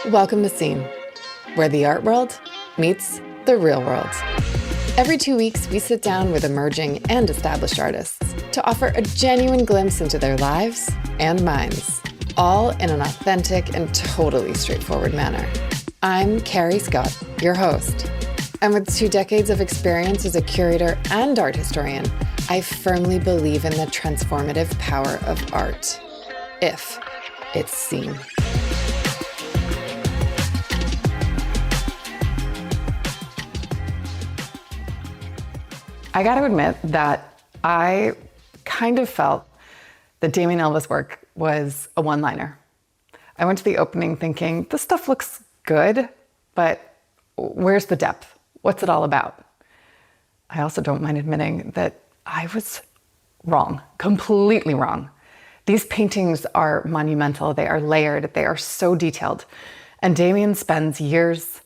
Welcome to Scene, where the art world meets the real world. Every 2 weeks, we sit down with emerging and established artists to offer a genuine glimpse into their lives and minds, all in an authentic and totally straightforward manner. I'm Carrie Scott, your host. And with 2 decades of experience as a curator and art historian, I firmly believe in the transformative power of art, if it's seen. I got to admit that I kind of felt that Damian Elwes' work was a one-liner. I went to the opening thinking, this stuff looks good, but where's the depth? What's it all about? I also don't mind admitting that I was wrong, completely wrong. These paintings are monumental, they are layered, they are so detailed. And Damien spends years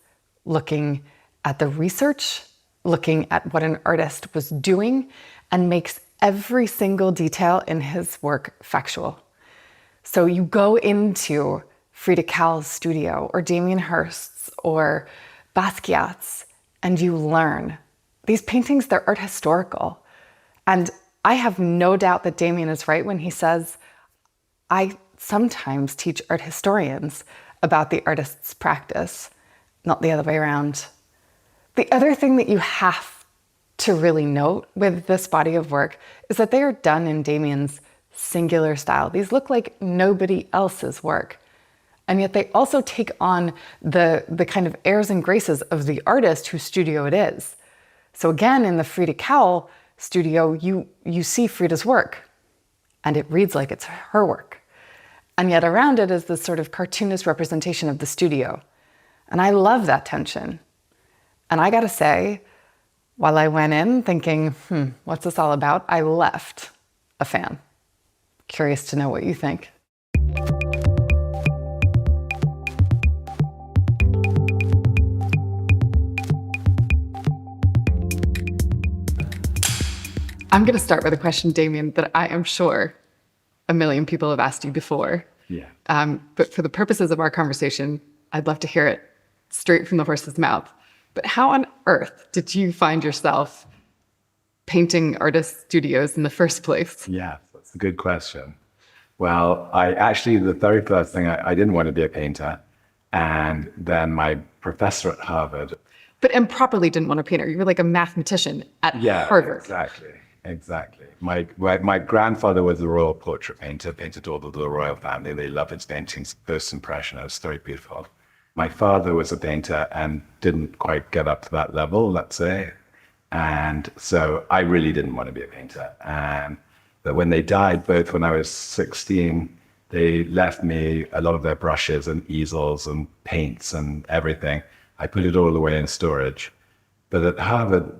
looking at the research, looking at what an artist was doing, and makes every single detail in his work factual. So you go into Frida Kahlo's studio or Damien Hirst's or Basquiat's and you learn. These paintings, they're art historical. And I have no doubt that Damien is right when he says, I sometimes teach art historians about the artist's practice, not the other way around. The other thing that you have to really note with this body of work is that they are done in Damien's singular style. These look like nobody else's work. And yet they also take on the kind of airs and graces of the artist whose studio it is. So again, in the Frida Kahlo studio, you see Frida's work, and it reads like it's her work. And yet around it is this sort of cartoonist representation of the studio. And I love that tension. And I gotta say, while I went in thinking, what's this all about? I left a fan. Curious to know what you think. I'm gonna start with a question, Damien, that I am sure a million people have asked you before. Yeah. But for the purposes of our conversation, I'd love to hear it straight from the horse's mouth. But how on earth did you find yourself painting artist studios in the first place? Yeah, that's a good question. Well, the very first thing, I didn't want to be a painter. And then my professor at Harvard. But improperly didn't want to paint. You were like a mathematician at Harvard. Exactly. My grandfather was a royal portrait painter, painted all of the royal family. They loved his paintings, first impression. It was very beautiful. My father was a painter and didn't quite get up to that level, let's say. And so I really didn't want to be a painter. But when they died, both when I was 16, they left me a lot of their brushes and easels and paints and everything. I put it all away in storage. But at Harvard,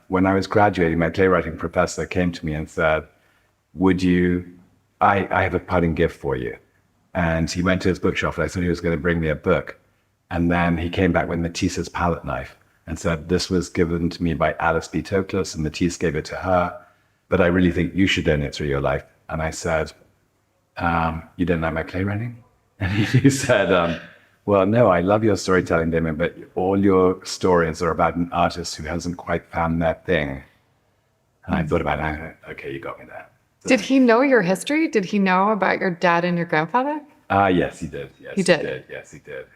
when I was graduating, my playwriting professor came to me and said, I have a parting gift for you. And he went to his bookshop and I thought he was going to bring me a book. And then he came back with Matisse's palette knife and said, this was given to me by Alice B. Toklas, and Matisse gave it to her, but I really think you should donate it through your life. And I said, you don't like my playwriting? And he said, well, no, I love your storytelling, Damien, but all your stories are about an artist who hasn't quite found their thing. And I thought about it, okay, you got me there. So, did he know your history? Did he know about your dad and your grandfather? Yes, he did. Yes, he did. Yes, he did.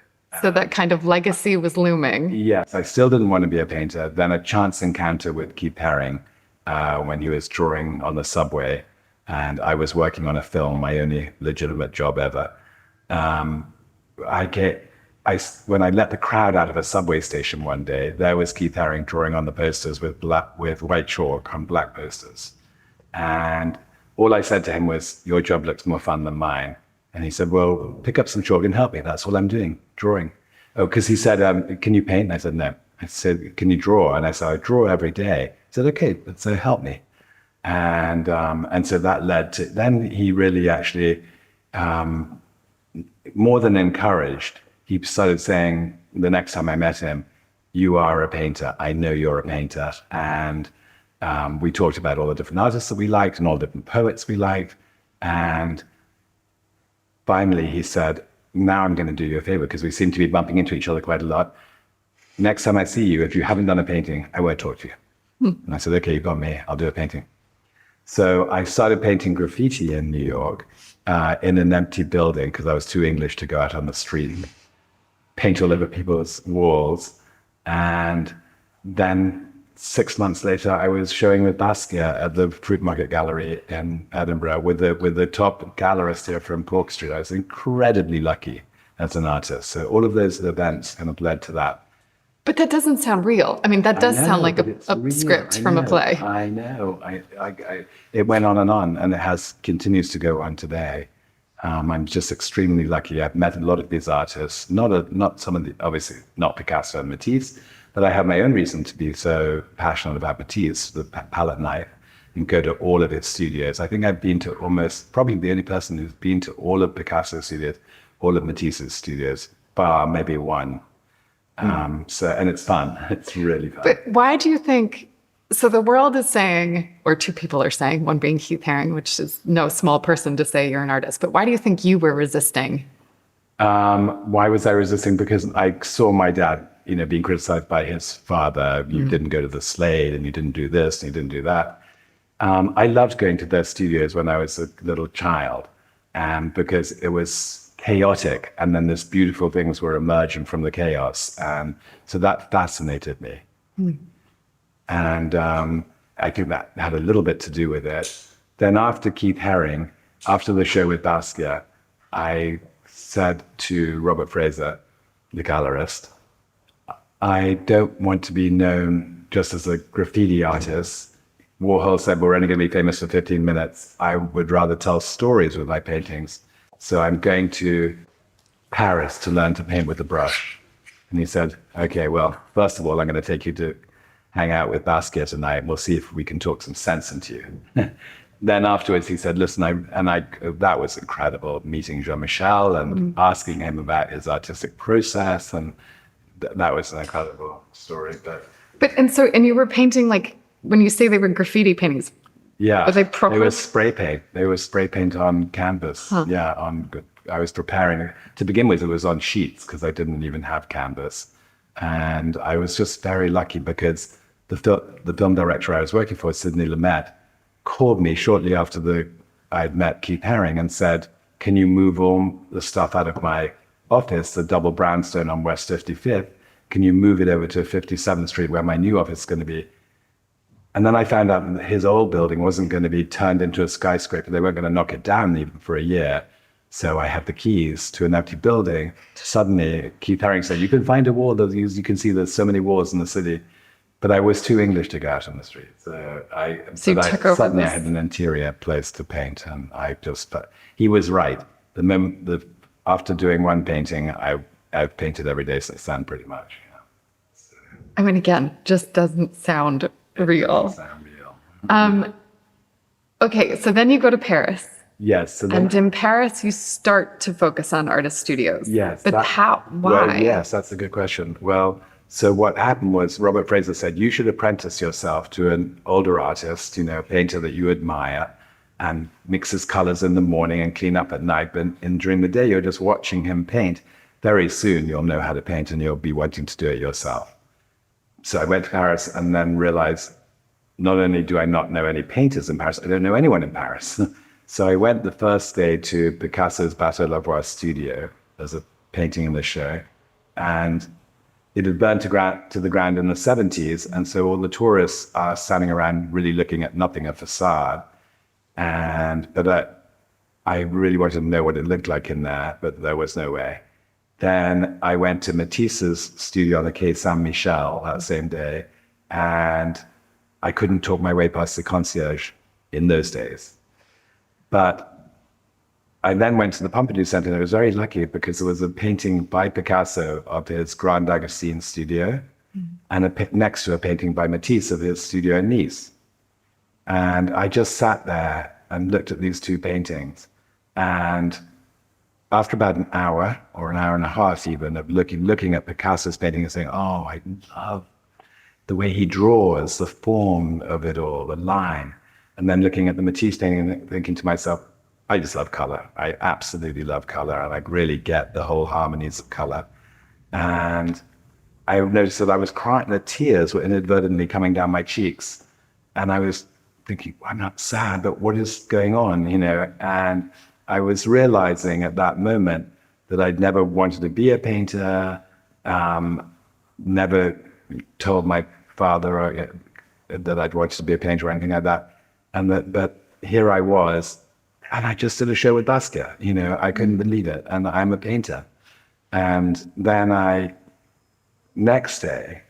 So that kind of legacy was looming. Yes, I still didn't want to be a painter. Then a chance encounter with Haring when he was drawing on the subway, and I was working on a film, my only legitimate job ever. When I let the crowd out of a subway station one day, there was Haring drawing on the posters with white chalk on black posters. And all I said to him was, your job looks more fun than mine. And he said, well, pick up some chalk and help me. That's all I'm doing, drawing. Oh, because he said, can you paint? And I said, no. I said, can you draw? And I said, I draw every day. He said, okay, so help me. And so that led to, then he really actually, more than encouraged, he started saying the next time I met him, you are a painter. I know you're a painter. And we talked about all the different artists that we liked and all the different poets we liked. And finally, he said, now I'm going to do you a favor because we seem to be bumping into each other quite a lot. Next time I see you, if you haven't done a painting, I won't talk to you. And I said, okay, you've got me. I'll do a painting. So I started painting graffiti in New York in an empty building because I was too English to go out on the street, paint all over people's walls. And then 6 months later, I was showing with Basquiat at the Fruit Market Gallery in Edinburgh with the top gallerist here from Cork Street. I was incredibly lucky as an artist. So all of those events kind of led to that. But that doesn't sound real. I mean, that does sound like a script from a play. I know. It went on, and it continues to go on today. I'm just extremely lucky. I've met a lot of these artists, not some of the, obviously not Picasso and Matisse, but I have my own reason to be so passionate about Matisse, the palette knife, and go to all of his studios. I think I've been to probably the only person who's been to all of Picasso's studios, all of Matisse's studios, bar maybe one. And it's fun. It's really fun. But why do you think, so the world is saying, or two people are saying, one being Keith Haring, which is no small person to say you're an artist, but why do you think you were resisting? Why was I resisting? Because I saw my dad, being criticized by his father. You didn't go to the Slade, and you didn't do this, and you didn't do that. I loved going to their studios when I was a little child, because it was chaotic, and then these beautiful things were emerging from the chaos, and so that fascinated me. And I think that had a little bit to do with it. Then after Keith Haring, after the show with Basquiat, I said to Robert Fraser, the gallerist, I don't want to be known just as a graffiti artist. Warhol said we're only going to be famous for 15 minutes. I would rather tell stories with my paintings. So I'm going to Paris to learn to paint with a brush. And he said, okay, well, first of all, I'm going to take you to hang out with Basquiat tonight, and we'll see if we can talk some sense into you. Then afterwards, he said, listen, that was incredible, meeting Jean-Michel and asking him about his artistic process. And that was an incredible story. And you were painting, like, when you say they were graffiti paintings, yeah, were they proper? They were spray paint. They were spray paint on canvas. Huh. Yeah, I was preparing. To begin with, it was on sheets because I didn't even have canvas. And I was just very lucky because the film director I was working for, Sidney Lumet, called me shortly after I'd met Keith Haring and said, can you move all the stuff out of my office, the double brownstone on West 55th? Can you move it over to 57th Street where my new office is going to be? And then I found out that his old building wasn't going to be turned into a skyscraper. They weren't going to knock it down even for a year. So I had the keys to an empty building. Suddenly, Keith Haring said, you can find a wall. You can see there's so many walls in the city. But I was too English to go out on the street. So suddenly I had an interior place to paint. And he was right. After doing one painting, I've painted every day since then, pretty much. So, I mean, again, just doesn't sound real. Okay, so then you go to Paris. Yes. And in Paris, you start to focus on artist studios. Yes. But how? Why? Well, yes, that's a good question. Well, so what happened was Robert Fraser said, you should apprentice yourself to an older artist, painter that you admire, and mix his colors in the morning and clean up at night. But during the day, you're just watching him paint. Very soon, you'll know how to paint and you'll be wanting to do it yourself. So I went to Paris and then realized not only do I not know any painters in Paris, I don't know anyone in Paris. So I went the first day to Picasso's Bateau Lavoie studio. There's a painting in the show. And it had burned to the ground in the 70s. And so all the tourists are standing around really looking at nothing, a facade. But I really wanted to know what it looked like in there, but there was no way. Then I went to Matisse's studio on the Quai Saint-Michel that same day, and I couldn't talk my way past the concierge in those days. But I then went to the Pompidou Center, and I was very lucky because there was a painting by Picasso of his Grand Agustine studio, and next to a painting by Matisse of his studio in Nice. And I just sat there and looked at these two paintings, and after about an hour or an hour and a half even of looking at Picasso's painting and saying, oh, I love the way he draws, the form of it all, the line. And then looking at the Matisse painting and thinking to myself, I just love color. I absolutely love color, and I really get the whole harmonies of color. And I noticed that I was crying, the tears were inadvertently coming down my cheeks. And I was thinking, I'm not sad, but what is going on, you know? And I was realizing at that moment that I'd never wanted to be a painter, never told my father that I'd wanted to be a painter or anything like that. But here I was, and I just did a show with Basquiat, you know, I couldn't believe it. And I'm a painter. And then next day,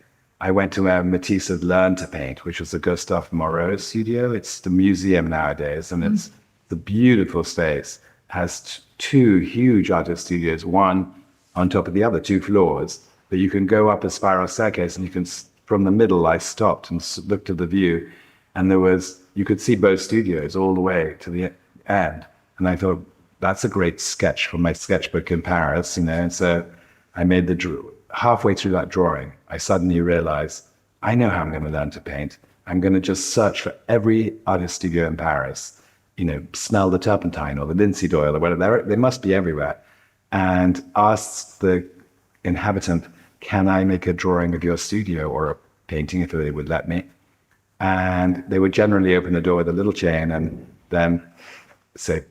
I went to where Matisse had learned to paint, which was the Gustave Moreau studio. It's the museum nowadays, and it's the beautiful space. Has two huge artist studios, one on top of the other, 2 floors. But you can go up a spiral staircase, and you can, from the middle, I stopped and looked at the view, and you could see both studios all the way to the end. And I thought, that's a great sketch from my sketchbook in Paris, you know. So I made halfway through that drawing, I suddenly realized, I know how I'm going to learn to paint. I'm going to just search for every artist studio in Paris, you know, smell the turpentine or the linseed oil or whatever. They must be everywhere. And ask the inhabitant, can I make a drawing of your studio or a painting if they would let me? And they would generally open the door with a little chain and then say,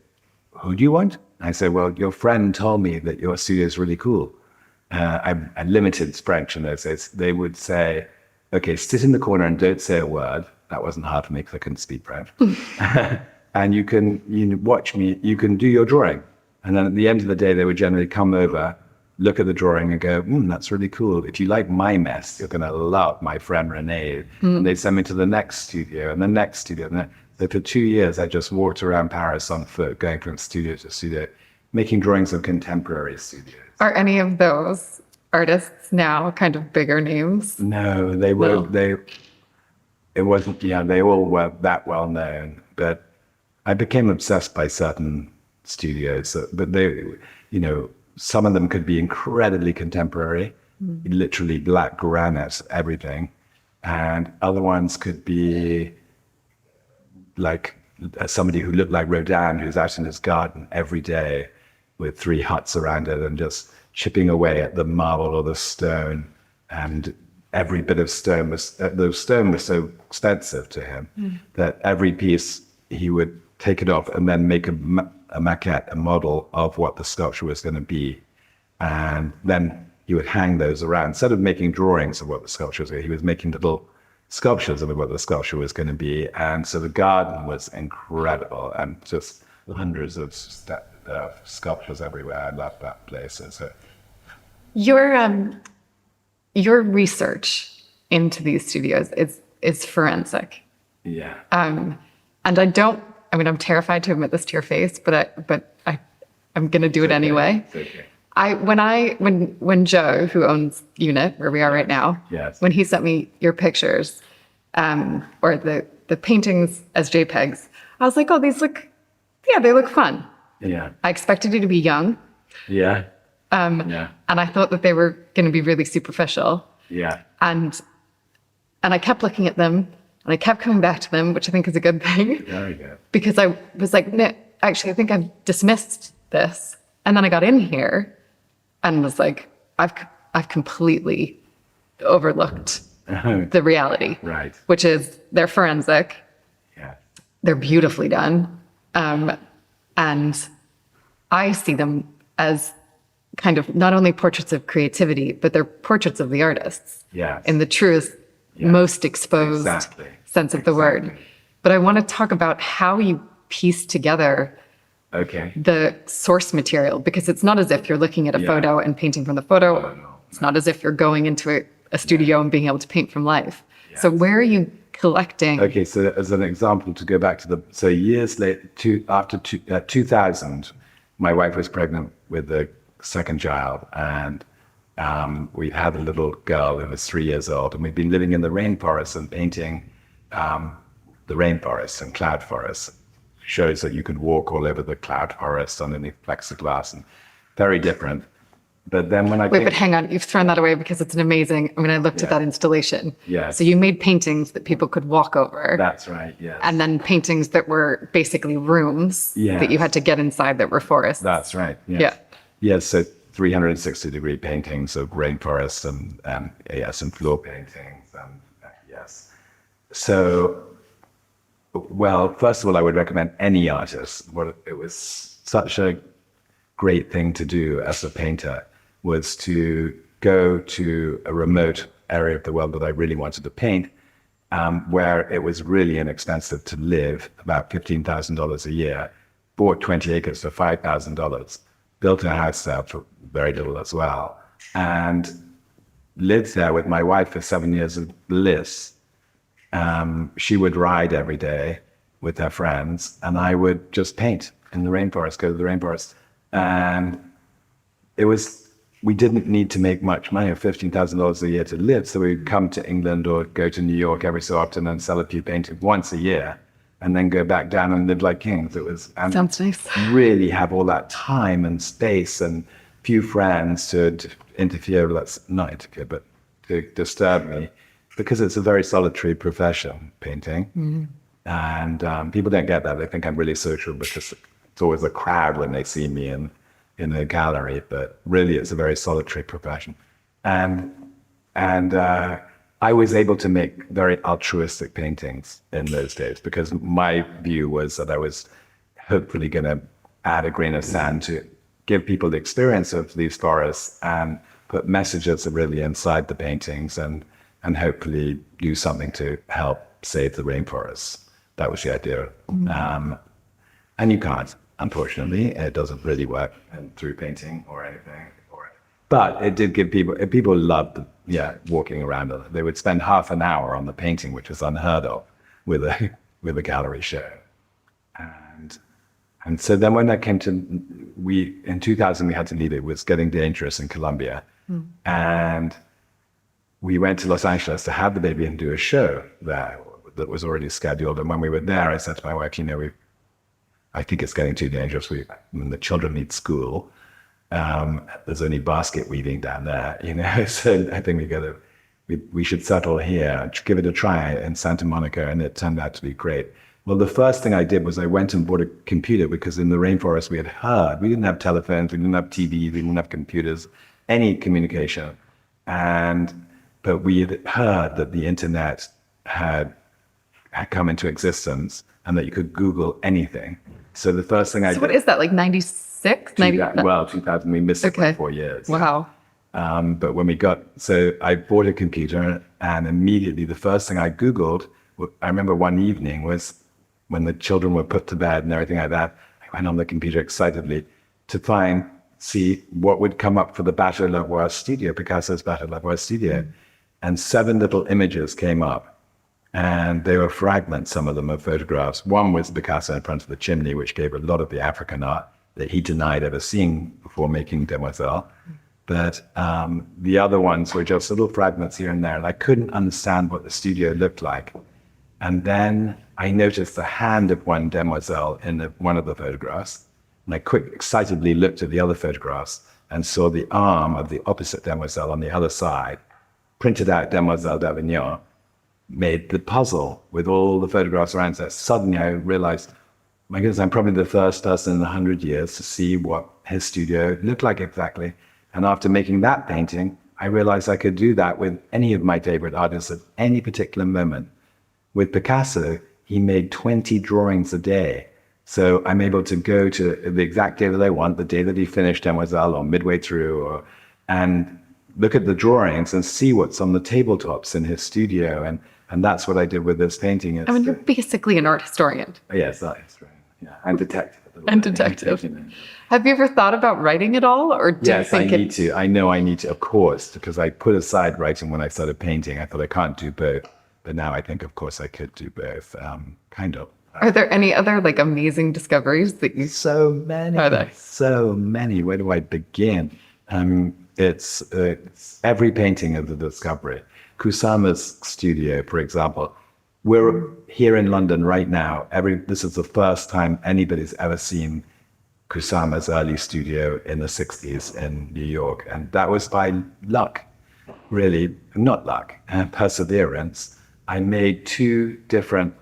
who do you want? I said, well, your friend told me that your studio is really cool. I limited French in those days. They would say, okay, sit in the corner and don't say a word. That wasn't hard for me because I couldn't speak French. And you watch me, you can do your drawing. And then at the end of the day, they would generally come over, look at the drawing and go, that's really cool. If you like my mess, you're going to love my friend Renee. And they'd send me to the next studio and the next studio. So for 2 years, I just walked around Paris on foot, going from studio to studio, making drawings of contemporary studios. Are any of those artists now kind of bigger names? No, they were, it wasn't, they all were that well known, but I became obsessed by certain studios, but they, some of them could be incredibly contemporary, literally black granite, everything. And other ones could be like somebody who looked like Rodin, who's out in his garden every day with 3 huts around it and just chipping away at the marble or the stone. And every bit of stone the stone was so expensive to him that every piece he would take it off and then make a maquette, a model of what the sculpture was going to be. And then he would hang those around. Instead of making drawings of what the sculpture was, he was making little sculptures of what the sculpture was going to be. And so the garden was incredible and just hundreds of sculptures everywhere. I loved that place. So your research into these studios is forensic. Yeah. And I'm terrified to admit this to your face, but I'm going to do it anyway. It's okay. When Joe, who owns Unit, where we are right now, yes, when he sent me your pictures, or the paintings as JPEGs, I was like, oh, they look fun. Yeah. I expected you to be young. Yeah. And I thought that they were going to be really superficial. Yeah. And I kept looking at them and I kept coming back to them, which I think is a good thing. Very good. Because I was like, no, actually, I think I've dismissed this. And then I got in here and was like, I've completely overlooked the reality. Right. Which is they're forensic. Yeah. They're beautifully done. And I see them as kind of not only portraits of creativity, but they're portraits of the artists. Yes. In the truest, most exposed sense of the word. But I want to talk about how you piece together the source material, because it's not as if you're looking at a photo and painting from the photo. No. It's not as if you're going into a studio and being able to paint from life. Yes. So where are you collecting? Okay, so as an example, to go back to years later, after 2000, my wife was pregnant with the second child, and we had a little girl who was 3 years old, and we'd been living in the rainforest and painting the rainforest and cloud forests. Shows that you could walk all over the cloud forest underneath plexiglass, and very different. But then when I Wait, but hang on, you've thrown that away because it's an amazing, I mean, I looked at that installation. Yeah. So you made paintings that people could walk over. That's right, yes. And then paintings that were basically rooms that you had to get inside that were forests. That's right, yes. Yeah. Yes, so 360-degree paintings of rainforests and floor paintings, and yes. So, well, first of all, I would recommend any artist. It was such a great thing to do as a painter was to go to a remote area of the world that I really wanted to paint, where it was really inexpensive to live, about $15,000 a year, bought 20 acres for $5,000, built a house there for very little as well, and lived there with my wife for 7 years of bliss. She would ride every day with her friends, and I would just paint in the rainforest, go to the rainforest. And we didn't need to make much money, $15,000 a year to live. So we'd come to England or go to New York every so often and sell a few paintings once a year, and then go back down and live like kings. Sounds nice. Really have all that time and space and few friends to interfere, not interfere, but to disturb me, because it's a very solitary profession, painting. Mm-hmm. And people don't get that. They think I'm really social because it's always a crowd when they see me in a gallery, but really it's a very solitary profession. And I was able to make very altruistic paintings in those days because my view was that I was hopefully going to add a grain of sand to give people the experience of these forests and put messages really inside the paintings and hopefully do something to help save the rainforests. That was the idea. Mm-hmm. And you can't. Unfortunately, it doesn't really work through painting or anything. But it did give people loved, walking around. They would spend half an hour on the painting, which was unheard of with a gallery show. And so then when that came to, in 2000, we had to leave. It was getting dangerous in Colombia. Mm. And we went to Los Angeles to have the baby and do a show there that was already scheduled. And when we were there, I said to my wife, I think it's getting too dangerous. When the children need school, there's only basket weaving down there, So I think we should settle here, give it a try in Santa Monica, and it turned out to be great. Well, the first thing I did was I went and bought a computer because in the rainforest we didn't have telephones, we didn't have TV, we didn't have computers, any communication, but we had heard that the internet had come into existence and that you could Google anything. So the first thing I did... So what is that, like 96? 2000, we missed it by 4 years. Wow. But so I bought a computer, and immediately the first thing I Googled, I remember one evening was when the children were put to bed and everything like that, I went on the computer excitedly to see what would come up for the Bateau Lavoir studio, Picasso's Bateau Lavoir studio. Mm. And 7 little images came up. And they were fragments, some of them, of photographs. One was Picasso in front of the chimney, which gave a lot of the African art that he denied ever seeing before making Demoiselle. But the other ones were just little fragments here and there, and I couldn't understand what the studio looked like. And then I noticed the hand of one Demoiselle in one of the photographs, and I excitedly looked at the other photographs and saw the arm of the opposite Demoiselle on the other side, printed out Demoiselle d'Avignon, made the puzzle with all the photographs around. So suddenly I realized, my goodness, I'm probably the first person in 100 years to see what his studio looked like exactly. And after making that painting, I realized I could do that with any of my favorite artists at any particular moment. With Picasso, he made 20 drawings a day. So I'm able to go to the exact day that I want, the day that he finished Demoiselle or midway through, and look at the drawings and see what's on the tabletops in his studio. And that's what I did with this painting. You're basically an art historian. Yes, art historian. Yeah, and detective. And detective. Have you ever thought about writing at all, or do you think I need to. I know I need to, of course, because I put aside writing when I started painting. I thought I can't do both, but now I think, of course, I could do both. Kind of. Are there any other amazing discoveries that you? So many. Are there? So many. Where do I begin? It's every painting of the discovery. Kusama's studio, for example. We're here in London right now. This is the first time anybody's ever seen Kusama's early studio in the 60s in New York. And that was by luck, really, not luck, perseverance. I made 2 different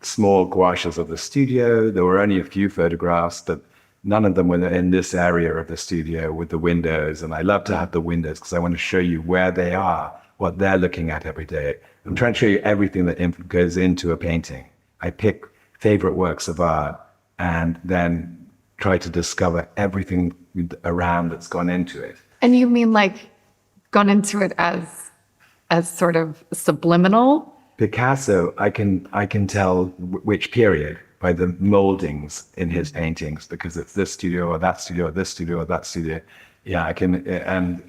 small gouaches of the studio. There were only a few photographs, but none of them were in this area of the studio with the windows. And I love to have the windows because I want to show you where they are, what they're looking at every day. I'm trying to show you everything that goes into a painting. I pick favorite works of art and then try to discover everything around that's gone into it. And you mean like gone into it as sort of subliminal? Picasso, I can tell which period by the moldings in his paintings, because it's this studio or that studio or this studio or that studio. Yeah, I can. And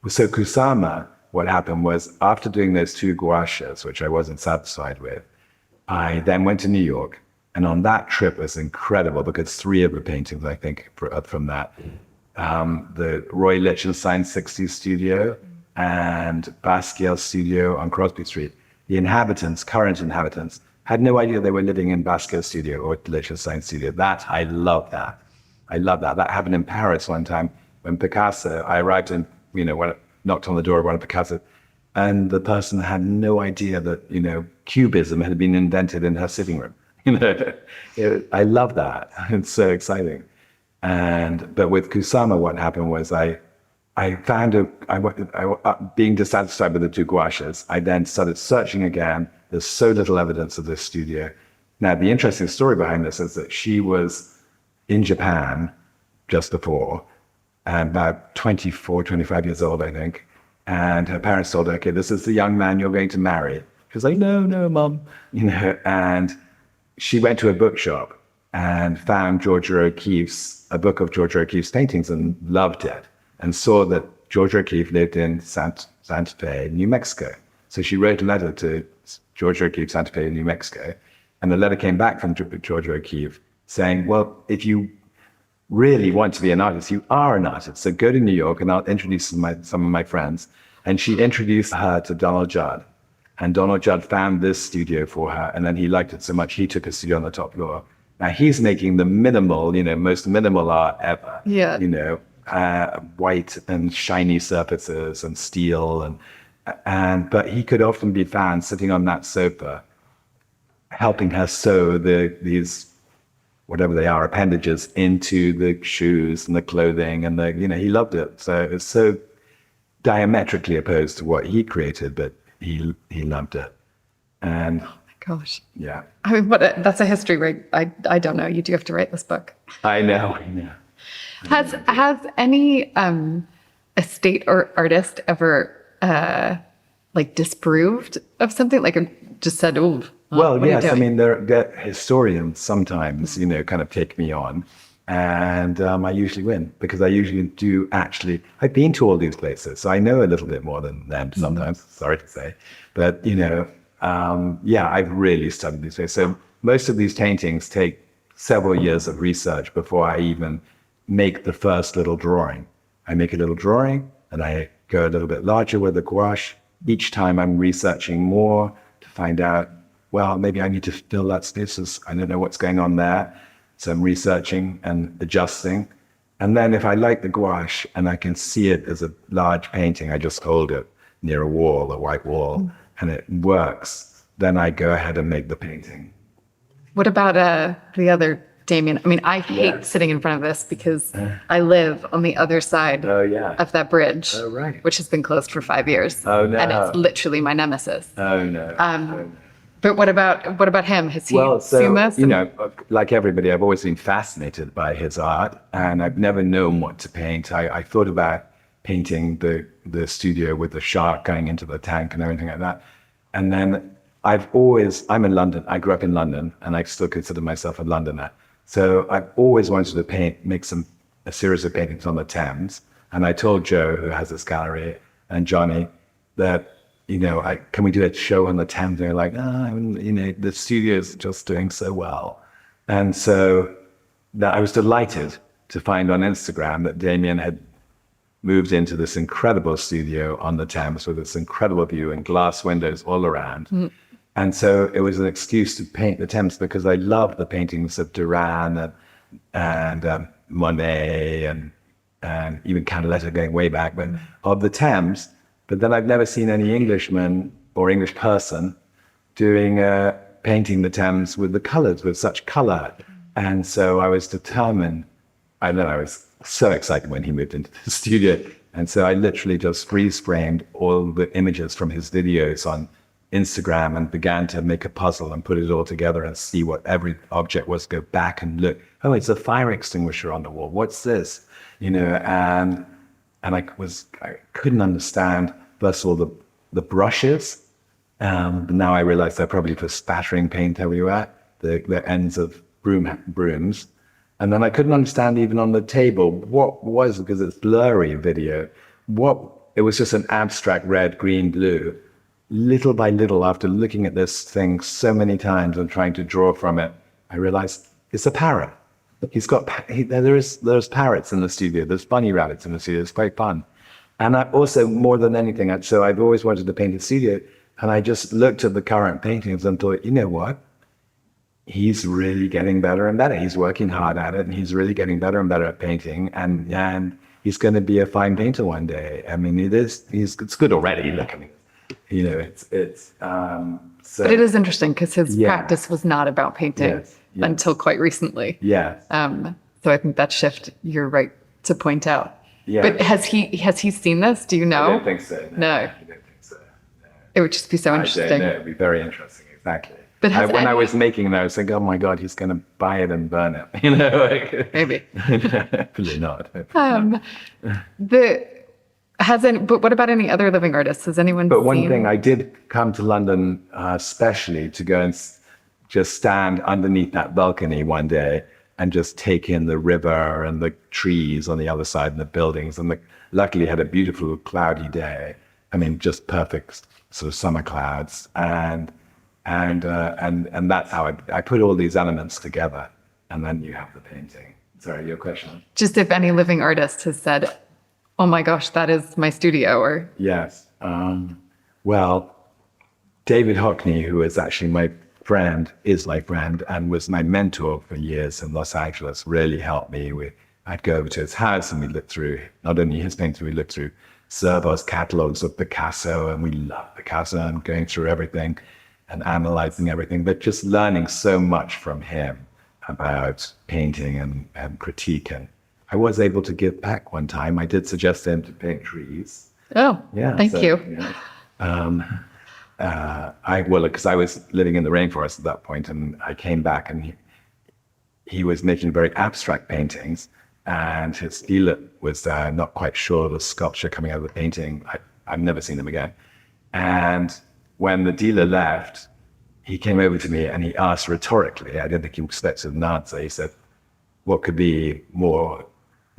so Kusama, what happened was after doing those 2 gouaches, which I wasn't satisfied with, I then went to New York. And on that trip was incredible because 3 of the paintings, I think, from that, the Roy Lichtenstein's 60s studio and Basquiat's studio on Crosby Street, the inhabitants, current inhabitants, had no idea they were living in Basquiat's studio or Lichtenstein's studio. I love that. I love that. That happened in Paris one time when Picasso, I arrived in, when I knocked on the door of one of Picasso, and the person had no idea that, Cubism had been invented in her sitting room. I love that. It's so exciting. But with Kusama, what happened was I found being dissatisfied with the 2 gouaches. I then started searching again. There's so little evidence of this studio. Now, the interesting story behind this is that she was in Japan just before, about 24, 25 years old, I think. And her parents told her, okay, this is the young man you're going to marry. She was like, no, Mom. And she went to a bookshop and found a book of Georgia O'Keeffe's paintings and loved it, and saw that Georgia O'Keeffe lived in Santa Fe, New Mexico. So she wrote a letter to Georgia O'Keeffe, Santa Fe, New Mexico, and the letter came back from Georgia O'Keeffe saying, well, if you really want to be an artist, you are an artist. So go to New York and I'll introduce some of my friends. And she introduced her to Donald Judd. And Donald Judd found this studio for her, and then he liked it so much, he took a studio on the top floor. Now he's making the most minimal art ever. Yeah. White and shiny surfaces and steel, but he could often be found sitting on that sofa, helping her sew these, whatever they are, appendages into the shoes and the clothing, and he loved it. So it's so diametrically opposed to what he created, but he loved it. And oh my gosh. Yeah. I mean, that's a history where I don't know. You do have to write this book. I know. Has any estate or artist ever disproved of something, just said, "Oh"? Well, yes. I mean, they're historians sometimes, kind of take me on, and I usually win because I usually do actually. I've been to all these places, so I know a little bit more than them sometimes. Sorry to say, but I've really studied these places. So most of these paintings take several years of research before I even make the first little drawing. I make a little drawing and I go a little bit larger with the gouache. Each time I'm researching more to find out, well, maybe I need to fill that space. I don't know what's going on there. So I'm researching and adjusting. And then if I like the gouache and I can see it as a large painting, I just hold it near a wall, a white wall, and it works. Then I go ahead and make the painting. What about the other Damien? I mean, I hate sitting in front of this because I live on the other side of that bridge, which has been closed for 5 years. Oh, no. And it's literally my nemesis. Oh, no. But what about him? Has he seen this? Like everybody, I've always been fascinated by his art, and I've never known what to paint. I thought about painting the studio with the shark going into the tank and everything like that. And then I'm in London. I grew up in London, and I still consider myself a Londoner. So I've always wanted to make a series of paintings on the Thames. And I told Joe, who has this gallery, and Johnny, that, can we do a show on the Thames? They're like, the studio's just doing so well. And so I was delighted to find on Instagram that Damien had moved into this incredible studio on the Thames with this incredible view and glass windows all around. Mm. And so it was an excuse to paint the Thames because I love the paintings of Duran Monet and even Canaletto going way back, but of the Thames. But then I've never seen any Englishman or English person doing painting the Thames with the colors, with such color. And so I was determined. I know I was so excited when he moved into the studio. And so I literally just freeze framed all the images from his videos on Instagram and began to make a puzzle and put it all together and see what every object was, go back and look. Oh, it's a fire extinguisher on the wall. What's this? And I couldn't understand, first of all, the brushes. Now I realize they're probably for spattering paint everywhere, the ends of brooms. And then I couldn't understand even on the table what was, because it's blurry video, it was just an abstract red, green, blue. Little by little, after looking at this thing so many times and trying to draw from it, I realized it's a parrot. There's parrots in the studio, there's bunny rabbits in the studio, it's quite fun. And I also, more than anything, so I've always wanted to paint a studio, and I just looked at the current paintings and thought, you know what? He's really getting better and better. He's working hard at it, and he's really getting better and better at painting. And he's going to be a fine painter one day. I mean, it's good already. Look, I mean, so. But it is interesting because his practice was not about painting until quite recently. Yeah. So I think that shift you're right to point out. Yeah. But has he seen this? Do you know? I don't think so. No. I don't think so. No. It would just be so interesting. It would be very interesting. Exactly. But when I was making it, I was thinking, oh my God, he's going to buy it and burn it. Maybe. Hopefully not. But what about any other living artists? Has anyone But one thing, I did come to London especially to go and just stand underneath that balcony one day and just take in the river and the trees on the other side and the buildings. And luckily had a beautiful cloudy day. I mean, just perfect sort of summer clouds. And that's how I put all these elements together, and then you have the painting. Sorry, your question? Just if any living artist has said, oh my gosh, that is my studio, or... Yes. Well, David Hockney, who is actually is my friend, and was my mentor for years in Los Angeles, really helped me with, I'd go over to his house and we looked through, not only his painting, we looked through Servo's catalogs of Picasso, and we loved Picasso and going through everything and analyzing everything, but just learning so much from him about painting and critique. And I was able to give back one time. I did suggest him to paint trees. Oh, yeah. Thank you. Because I was living in the rainforest at that point, and I came back, and he was making very abstract paintings, and his dealer was not quite sure of the sculpture coming out of the painting. I've never seen him again. And when the dealer left, he came over to me and he asked rhetorically, I didn't think he expected an answer. He said, what could be more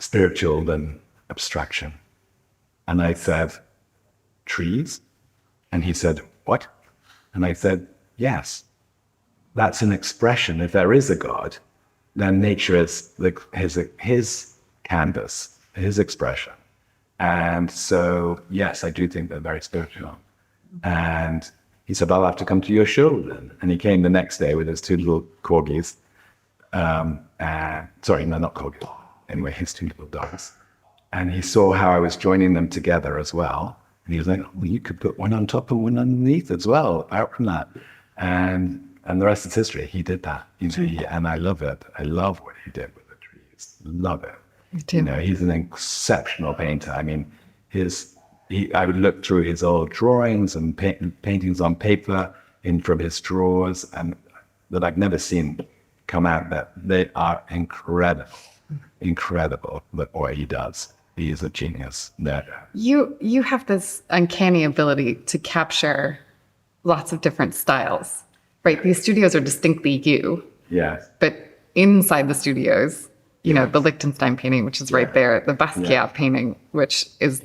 spiritual than abstraction? And I said, trees? And he said, what? And I said, yes, that's an expression. If there is a God, then nature is his canvas, his expression. And so, yes, I do think they're very spiritual. And he said, I'll have to come to your show then. And he came the next day with his two little corgis. Sorry, no, not corgis. Anyway, his two little dogs. And he saw how I was joining them together as well. And he was like, well, you could put one on top and one underneath as well, out from that. And the rest is history. He did that. And I love it. I love what he did with the trees. Love it. Me too. He's an exceptional painter. I mean, I would look through his old drawings and paintings on paper from his drawers, and that I've never seen come out, that they are incredible what he does. He is a genius there. You have this uncanny ability to capture lots of different styles, right? These studios are distinctly you. Yes. But inside the studios, the Liechtenstein painting, which is right there, the Basquiat painting, which is...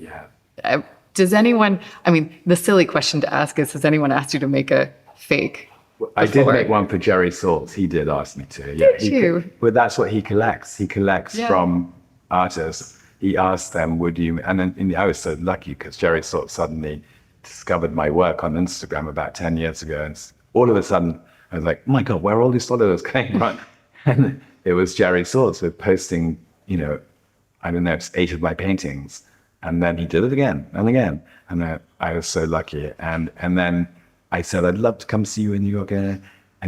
does anyone, the silly question to ask is, has anyone asked you to make a fake? I did make one for Jerry Saltz. He did ask me to. Did you? But that's what he collects. He collects from artists. He asked them, would you, and then I was so lucky because Jerry Saltz suddenly discovered my work on Instagram about 10 years ago. And all of a sudden I was like, oh my God, where are all these photos coming from? And it was Jerry Saltz with posting, I don't know, it's 8 of my paintings. And then he did it again and again. And I was so lucky. And then I said, I'd love to come see you in New York. And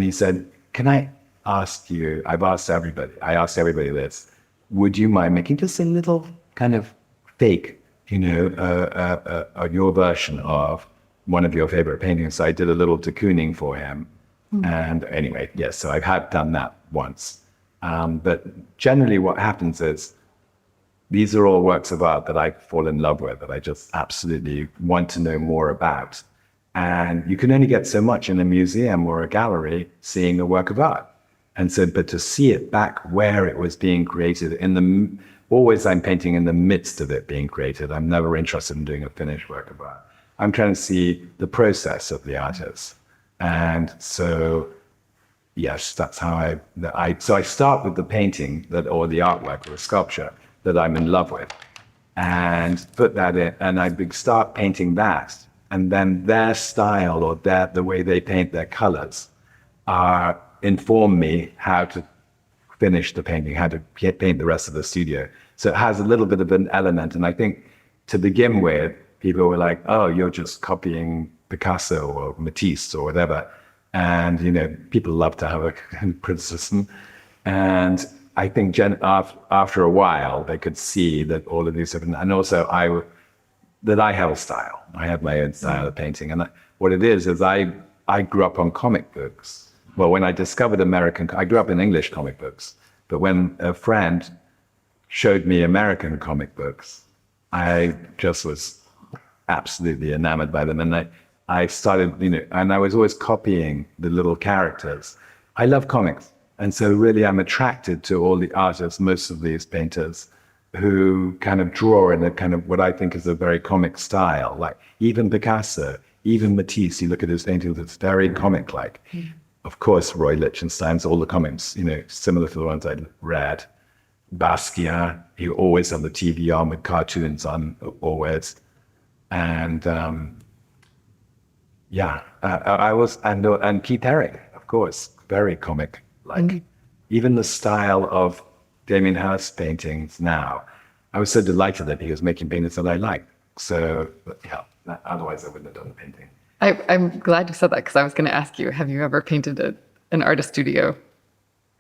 he said, can I ask you, I asked everybody this, would you mind making just a little kind of fake, your version of one of your favorite paintings? So I did a little de Kooning for him. And anyway, yes, so I had done that once. But generally what happens is, these are all works of art that I fall in love with, that I just absolutely want to know more about. And you can only get so much in a museum or a gallery seeing a work of art. And so, but to see it back where it was being created, always I'm painting in the midst of it being created. I'm never interested in doing a finished work of art. I'm trying to see the process of the artist. And so, yes, that's how I start with the painting or the artwork or a sculpture that I'm in love with, and put that in, and I start painting that, and then their style or the way they paint their colors inform me how to finish the painting, how to paint the rest of the studio. So it has a little bit of an element, and I think to begin with, people were like, "Oh, you're just copying Picasso or Matisse or whatever," and people love to have a criticism, and I think after a while, they could see that all of these different, and also that I have a style. I have my own style of painting. And what it is I grew up on comic books. Well, when I discovered I grew up in English comic books, but when a friend showed me American comic books, I just was absolutely enamored by them. And I started, and I was always copying the little characters. I love comics. And so really I'm attracted to all the artists, most of these painters, who kind of draw in a kind of what I think is a very comic style. Like even Picasso, even Matisse, you look at his paintings, it's very comic-like. Of course, Roy Lichtenstein's, all the comics, similar to the ones I read. Basquiat, he always had the TV on with cartoons on, always. And and Keith Haring, of course, very comic. Like even the style of Damien Hirst paintings now, I was so delighted that he was making paintings that I liked. So otherwise I wouldn't have done the painting. I'm glad you said that, because I was going to ask you, have you ever painted an artist studio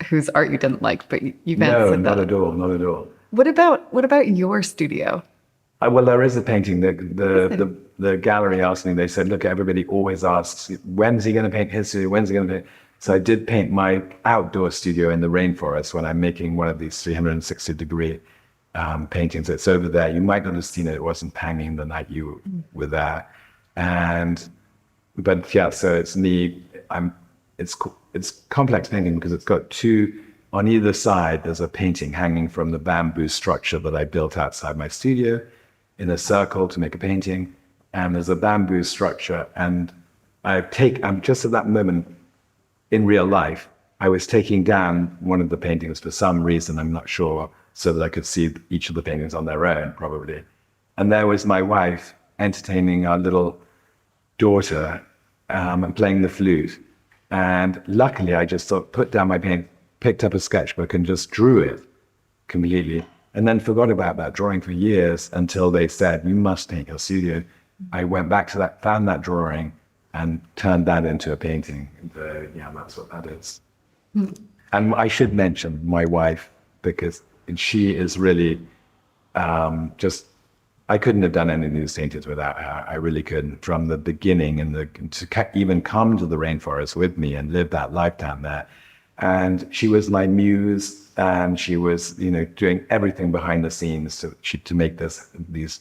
whose art you didn't like, but you've answered that? No, not at all. What about your studio? Well, there is a painting. The gallery asked me, they said, look, everybody always asks, when's he going to paint his studio? When's he going to paint? So I did paint my outdoor studio in the rainforest when I'm making one of these 360-degree paintings. It's over there. You might not have seen it. It wasn't hanging the night you were there. So it's neat. It's complex painting because it's got two, on either side, there's a painting hanging from the bamboo structure that I built outside my studio in a circle to make a painting. And there's a bamboo structure. And I'm just at that moment, in real life, I was taking down one of the paintings for some reason, I'm not sure, so that I could see each of the paintings on their own, probably. And there was my wife entertaining our little daughter and playing the flute. And luckily, I just put down my paint, picked up a sketchbook and just drew it completely. And then forgot about that drawing for years until they said, you must paint your studio. I went back to that, found that drawing, and turned that into a painting. That's what that is. And I should mention my wife, because she is really I couldn't have done any of these paintings without her. I really couldn't. From the beginning, to even come to the rainforest with me and live that lifetime there. And she was my muse, and she was, doing everything behind the scenes to make these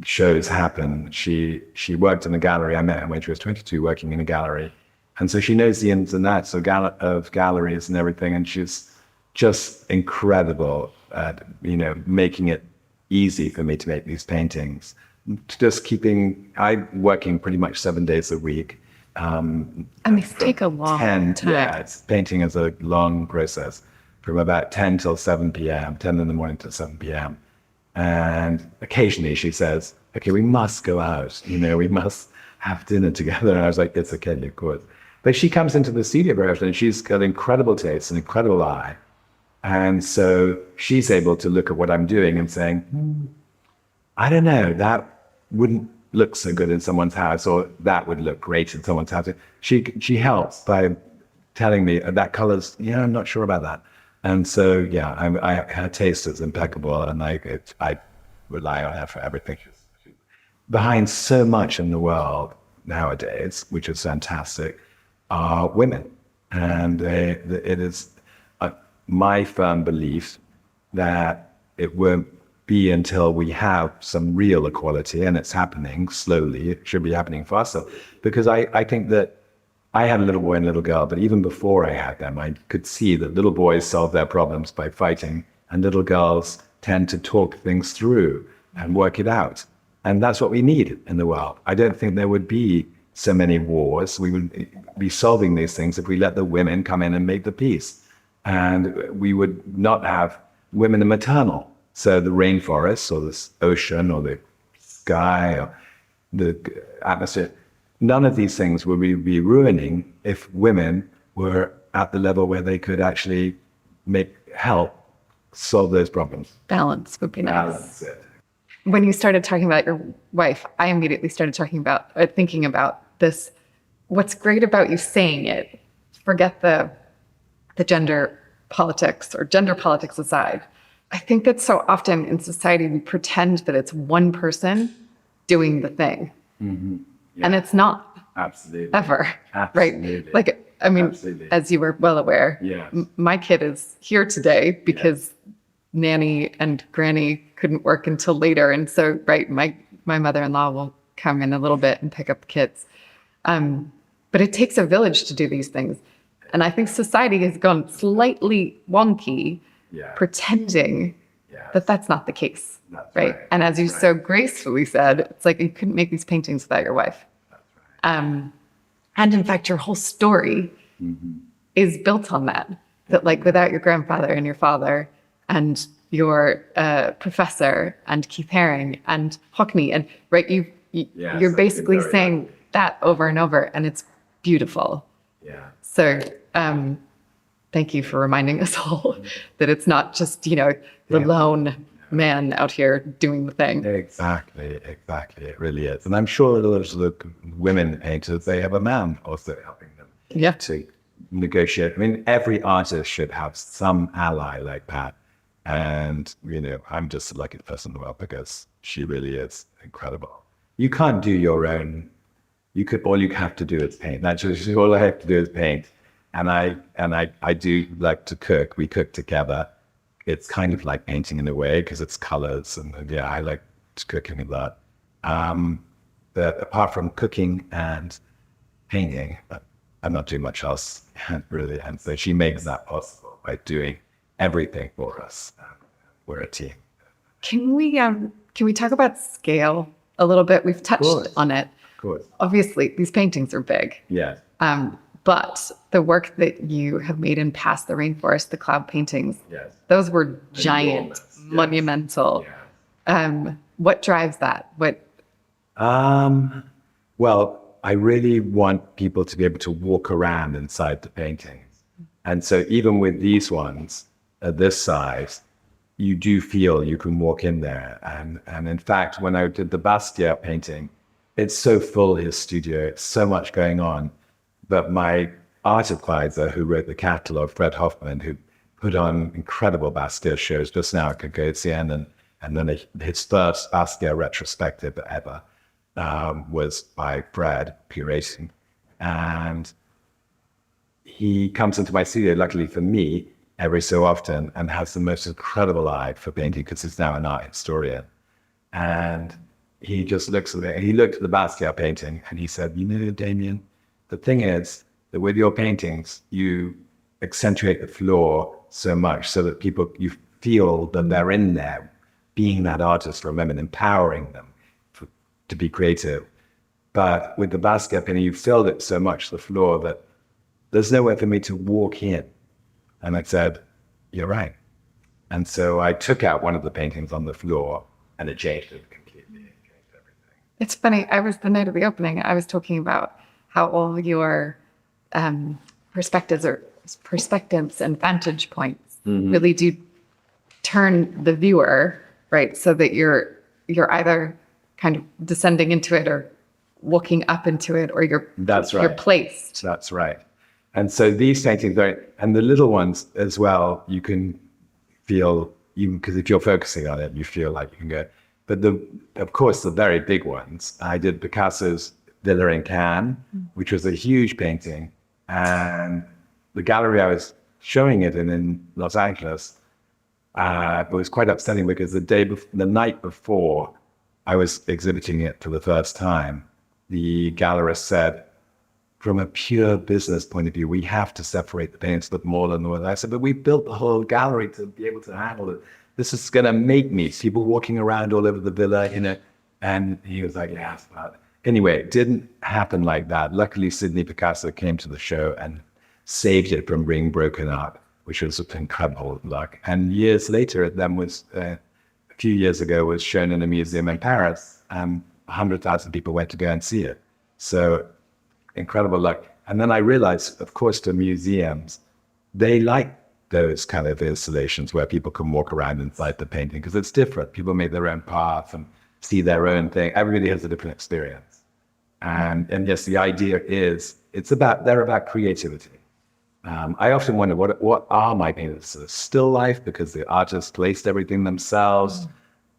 shows happen. She worked in a gallery. I met her when she was 22, working in a gallery. And so she knows the ins and outs of galleries and everything. And she's just incredible at, making it easy for me to make these paintings. I'm working pretty much 7 days a week. And these take a long time. Yeah, painting is a long process from about 10 till 7 p.m., 10 in the morning till 7 p.m. And occasionally she says, okay, we must go out, we must have dinner together. And I was like, it's okay, of course. But she comes into the studio very often, and she's got incredible taste, an incredible eye. And so she's able to look at what I'm doing and saying, I don't know, that wouldn't look so good in someone's house, or that would look great in someone's house. She helps by telling me that color's, I'm not sure about that. And so, her taste is impeccable, and I rely on her for everything. Behind so much in the world nowadays, which is fantastic, are women. And it is my firm belief that it won't be until we have some real equality, and it's happening slowly. It should be happening faster, because I think that I had a little boy and a little girl, but even before I had them, I could see that little boys solve their problems by fighting, and little girls tend to talk things through and work it out. And that's what we need in the world. I don't think there would be so many wars. We would be solving these things if we let the women come in and make the peace. And we would not have women in maternal. So the rainforest or the ocean or the sky or the atmosphere, none of these things would we be ruining if women were at the level where they could actually help solve those problems. Balance would be nice. Balance it. When you started talking about your wife, I immediately started thinking about this. What's great about you saying it, forget the gender politics or gender politics aside. I think that so often in society, we pretend that it's one person doing the thing. Mm-hmm. Yeah. And it's not. Absolutely. Ever. Absolutely. Right? Like, I mean, absolutely. As you were well aware, yes. My kid is here today because nanny and granny couldn't work until later. And so, my mother-in-law will come in a little bit and pick up the kids. But it takes a village to do these things. And I think society has gone slightly wonky, pretending that that's not the case. That's right? And as you so gracefully said, it's like you couldn't make these paintings without your wife. That's right. And in fact, your whole story is built on that. That like without your grandfather and your father and your professor and Keith Haring and Hockney, and you're basically saying that over and over, and it's beautiful. Yeah. So thank you for reminding us all that it's not just, the lone man out here doing the thing. Exactly. It really is. And I'm sure those women painters, they have a man also helping them to negotiate. I mean, every artist should have some ally like that. And, I'm just the luckiest person in the world because she really is incredible. You can't do your own. All you have to do is paint. That's just all I have to do is paint. And I do like to cook. We cook together. It's kind of like painting in a way because it's colors, and I like cooking a lot. But apart from cooking and painting, I'm not doing much else really. And so she makes that possible by doing everything for us. We're a team. Can we talk about scale a little bit? We've touched on it. Of course. Obviously, these paintings are big. Yes. But the work that you have made in Past the Rainforest, the cloud paintings, those were giant, monumental. Yes. What drives that? Well, I really want people to be able to walk around inside the paintings. And so even with these ones at this size, you do feel you can walk in there. And in fact, when I did the Basquiat painting, it's so full, his studio, it's so much going on. But my art advisor, who wrote the catalog, Fred Hoffman, who put on incredible Basquiat shows just now at Gagosian, and then his first Basquiat retrospective ever was by Fred curating. And he comes into my studio, luckily for me, every so often, and has the most incredible eye for painting because he's now an art historian. And he just looks at it. He looked at the Basquiat painting and he said, Damien, the thing is that with your paintings, you accentuate the floor so much so that you feel that they're in there, being that artist for a moment, empowering them to be creative. But with the Basquiat painting, you filled it so much, the floor, that there's nowhere for me to walk in. And I said, you're right. And so I took out one of the paintings on the floor and it changed it completely. It changed everything. It's funny. The night of the opening, I was talking about how all your perspectives and vantage points really do turn the viewer, right? So that you're either kind of descending into it or looking up into it, or you're placed. That's right. And so these paintings, and the little ones as well, you can feel, even because if you're focusing on it, you feel like you can go. But of course, the very big ones, I did Picasso's Villa in Cannes, which was a huge painting. And the gallery I was showing it in Los Angeles, it was quite upsetting because the night before I was exhibiting it for the first time, the gallerist said, from a pure business point of view, we have to separate the paintings a bit more than the others. I said, but we built the whole gallery to be able to handle it. This is going to make me people walking around all over the villa, And he was like, yeah. But anyway, it didn't happen like that. Luckily, Sidney Picasso came to the show and saved it from being broken up, which was incredible luck. And years later, it then was, a few years ago, was shown in a museum in Paris. 100,000 people went to go and see it. So incredible luck. And then I realized, of course, the museums, they like those kind of installations where people can walk around inside the painting because it's different. People make their own path and see their own thing. Everybody has a different experience. And yes, the idea is they're about creativity. I often wonder, what are my paintings? Is it a still life because the artist placed everything themselves?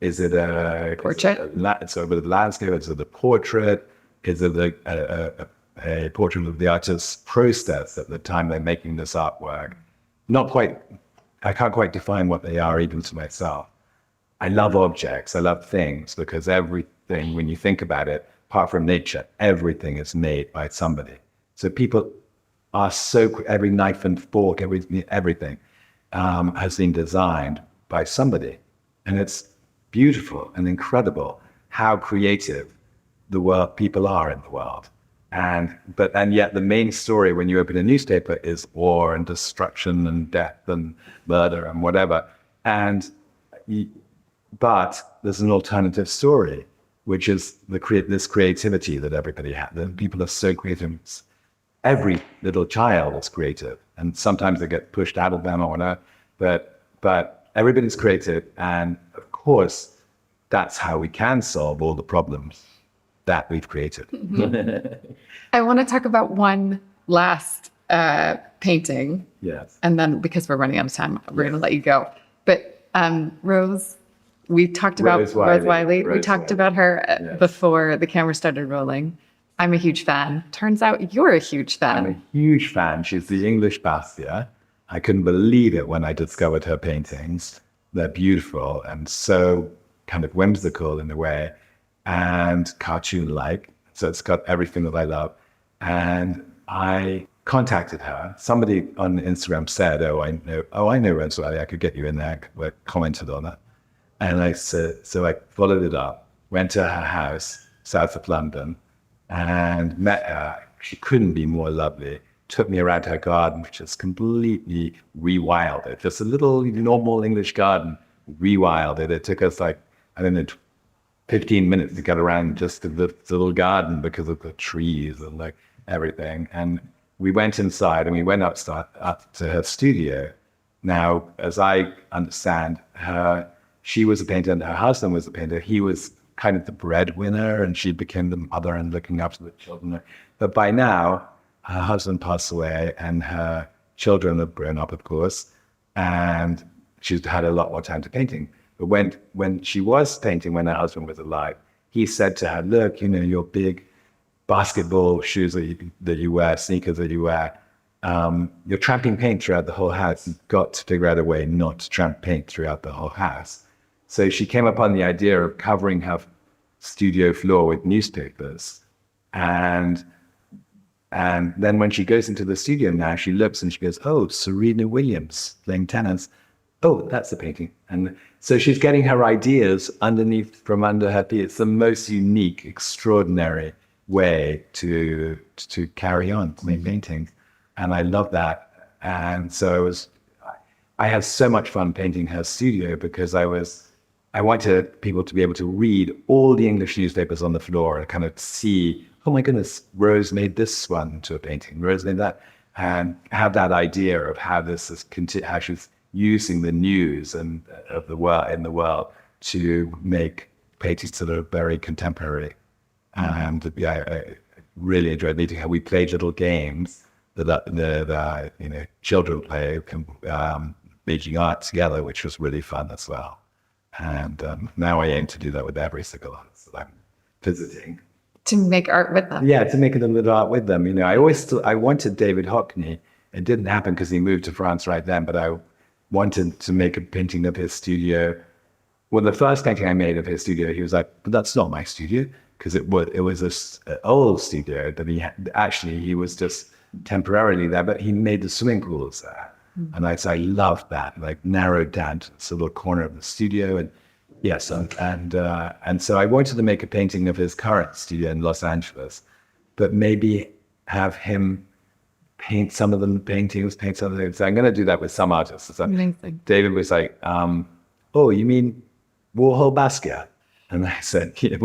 Is it a portrait? So with the landscape, is it a portrait? Is it a portrait of the artist's process at the time they're making this artwork? Not quite. I can't quite define what they are even to myself. I love objects. I love things because everything, when you think about it, apart from nature, everything is made by somebody. So people are every knife and fork, everything has been designed by somebody. And it's beautiful and incredible how creative people are in the world. And yet the main story when you open a newspaper is war and destruction and death and murder and whatever. But there's an alternative story, which is this creativity that everybody has. That people are so creative. Every little child is creative, and sometimes they get pushed out of them or whatever. But everybody's creative, and of course, that's how we can solve all the problems that we've created. I want to talk about one last painting. Yes. And then, because we're running out of time, we're going to let you go. But Rose, we talked about Rose Wylie. We talked about her before the camera started rolling. I'm a huge fan. Turns out you're a huge fan. I'm a huge fan. She's the English Basquiat. I couldn't believe it when I discovered her paintings. They're beautiful and so kind of whimsical in a way and cartoon-like. So it's got everything that I love. And I contacted her. Somebody on Instagram said, I know Rose Wylie. I could get you in there. I commented on that. And I said, so I followed it up, went to her house, south of London, and met her. She couldn't be more lovely. Took me around her garden, which is completely rewilded. Just a little normal English garden, rewilded. It took us 15 minutes to get around just to the little garden because of the trees and everything. And we went inside and we went up to her studio. Now, as I understand, she was a painter and her husband was a painter. He was kind of the breadwinner and she became the mother and looking after the children. But by now, her husband passed away and her children have grown up, of course, and she's had a lot more time to painting. But when she was painting, when her husband was alive, he said to her, look, your big basketball shoes that you wear, sneakers that you wear, you're tramping paint throughout the whole house. You've got to figure out a way not to tramp paint throughout the whole house. So she came upon the idea of covering her studio floor with newspapers. And then when she goes into the studio now, she looks and she goes, oh, Serena Williams playing tennis. Oh, that's a painting. And so she's getting her ideas from under her feet. It's the most unique, extraordinary way to carry on, to make paintings. And I love that. And so I had so much fun painting her studio because I wanted people to be able to read all the English newspapers on the floor and kind of see, oh my goodness, Rose made this one to a painting, Rose made that, and have that idea of how this is how she's using the news and of the world in the world to make paintings that are very contemporary. And I really enjoyed meeting her. We played little games that children play, making art together, which was really fun as well. And now I aim to do that with every single artist that I'm visiting. To make art with them. Yeah, to make a little art with them. I wanted David Hockney. It didn't happen because he moved to France right then, but I wanted to make a painting of his studio. Well, the first painting I made of his studio, he was like, but that's not my studio, because it was this old studio that he was just temporarily there, but he made the swimming pools there. And I loved that, like narrowed down to this little corner of the studio. And yes, and so I wanted to make a painting of his current studio in Los Angeles, but maybe have him paint some of the paintings, paint some of them. So I'm going to do that with some artists. So Amazing. David was like, oh, you mean Warhol Basquiat? And I said, yeah,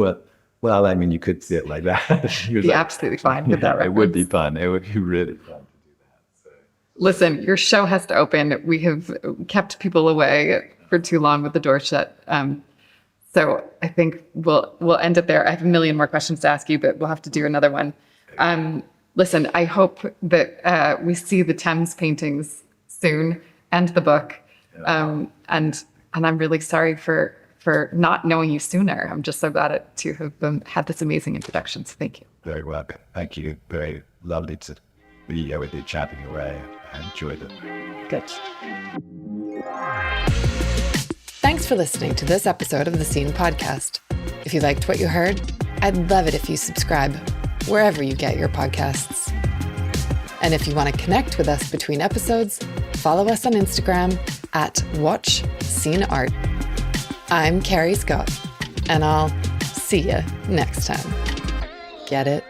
well, I mean, you could see it like that. He was Be absolutely fine with that it would be fun. It would be really fun to do that. So. Listen, your show has to open. We have kept people away for too long with the door shut. So I think we'll end it there. I have a million more questions to ask you, but we'll have to do another one. Listen, I hope that we see the Thames paintings soon and the book. And I'm really sorry for not knowing you sooner. I'm just so glad to have had this amazing introduction. So thank you. Very welcome. Thank you. Very lovely to be here with you, chatting away. I enjoyed it. Good. Thanks for listening to this episode of the Scene Podcast. If you liked what you heard, I'd love it if you subscribe wherever you get your podcasts. And if you want to connect with us between episodes, follow us on Instagram at WatchSceneArt. I'm Carrie Scott, and I'll see you next time. Get it?